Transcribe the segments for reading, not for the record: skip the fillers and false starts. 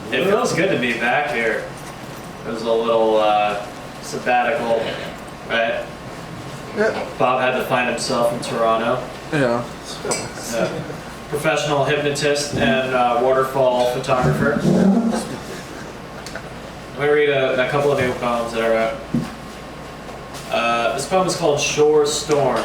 It feels good to be back here. It was a little sabbatical, right? Yeah. Bob had to find himself in Toronto. Yeah. Professional hypnotist and waterfall photographer. I'm going to read a couple of new poems that I wrote. This poem is called Shore Storm.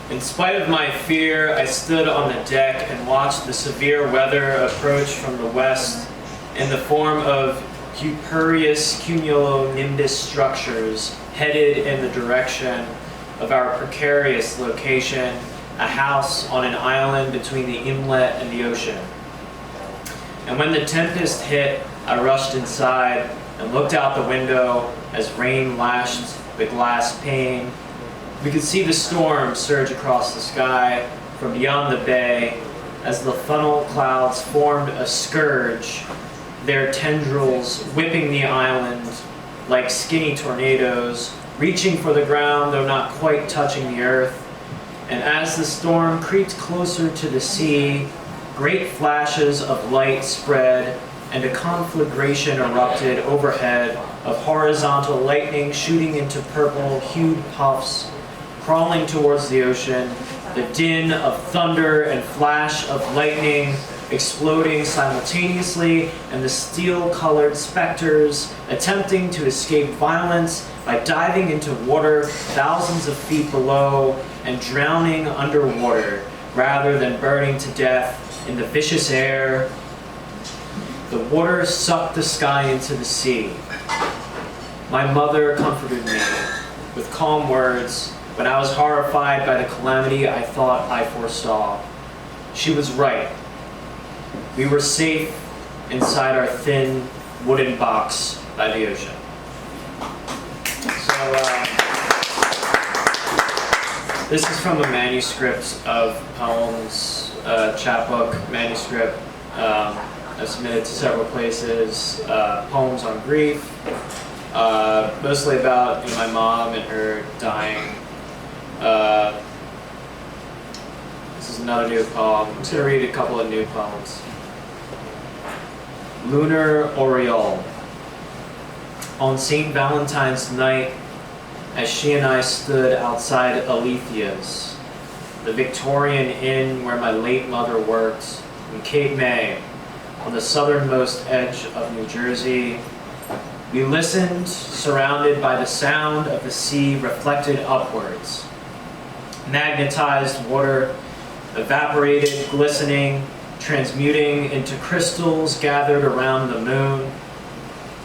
In spite of my fear, I stood on the deck and watched the severe weather approach from the west in the form of Cupurious cumulonimbus structures headed in the direction of our precarious location, a house on an island between the inlet and the ocean. And when the tempest hit, I rushed inside and looked out the window as rain lashed the glass pane. We could see the storm surge across the sky from beyond the bay as the funnel clouds formed a scourge, their tendrils whipping the island like skinny tornadoes, reaching for the ground though not quite touching the earth. And as the storm creeped closer to the sea, great flashes of light spread and a conflagration erupted overhead of horizontal lightning shooting into purple-hued puffs, crawling towards the ocean, the din of thunder and flash of lightning exploding simultaneously, and the steel-colored specters attempting to escape violence by diving into water thousands of feet below and drowning underwater rather than burning to death in the vicious air. The water sucked the sky into the sea. My mother comforted me with calm words when I was horrified by the calamity I thought I foresaw. She was right. We were safe inside our thin wooden box by the ocean. So, this is from a manuscript of poems, chapbook manuscript. I've submitted to several places. Poems on grief, mostly about my mom and her dying. This is another new poem. I'm just going to read a couple of new poems. Lunar Aureole. On St. Valentine's night, as she and I stood outside Alethia's, the Victorian inn where my late mother worked, in Cape May, on the southernmost edge of New Jersey, we listened, surrounded by the sound of the sea reflected upwards. Magnetized water, evaporated, glistening, transmuting into crystals gathered around the moon.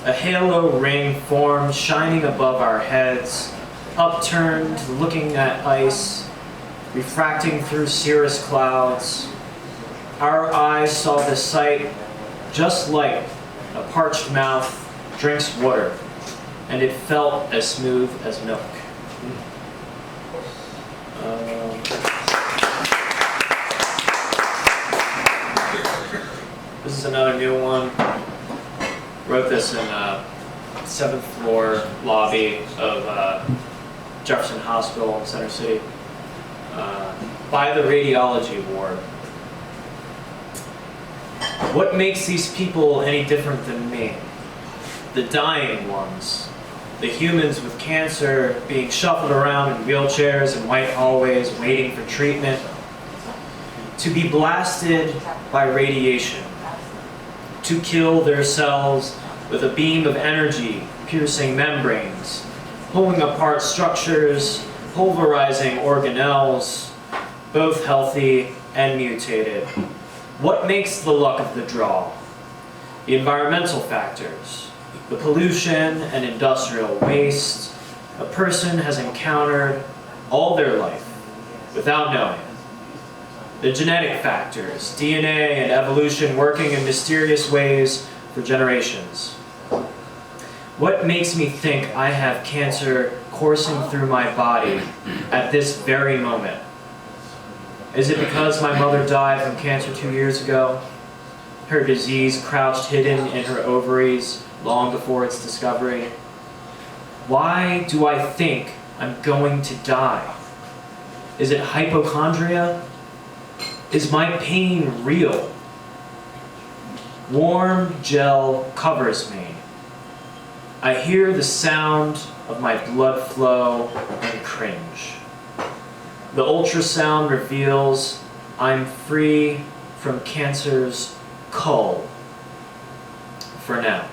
A halo ring formed, shining above our heads, upturned, looking at ice, refracting through cirrus clouds. Our eyes saw the sight just like a parched mouth drinks water, and it felt as smooth as milk. This is another new one. Wrote this in a 7th floor lobby of Jefferson Hospital in Center City. By the radiology ward. What makes these people any different than me? The dying ones. The humans with cancer being shuffled around in wheelchairs in white hallways waiting for treatment. To be blasted by radiation. To kill their cells with a beam of energy piercing membranes, pulling apart structures, pulverizing organelles, both healthy and mutated. What makes the luck of the draw? The environmental factors, the pollution and industrial waste a person has encountered all their life without knowing. The genetic factors, DNA and evolution working in mysterious ways for generations. What makes me think I have cancer coursing through my body at this very moment? Is it because my mother died from cancer 2 years ago? Her disease crouched hidden in her ovaries long before its discovery? Why do I think I'm going to die? Is it hypochondria? Is my pain real? Warm gel covers me. I hear the sound of my blood flow and cringe. The ultrasound reveals I'm free from cancer's cull. For now.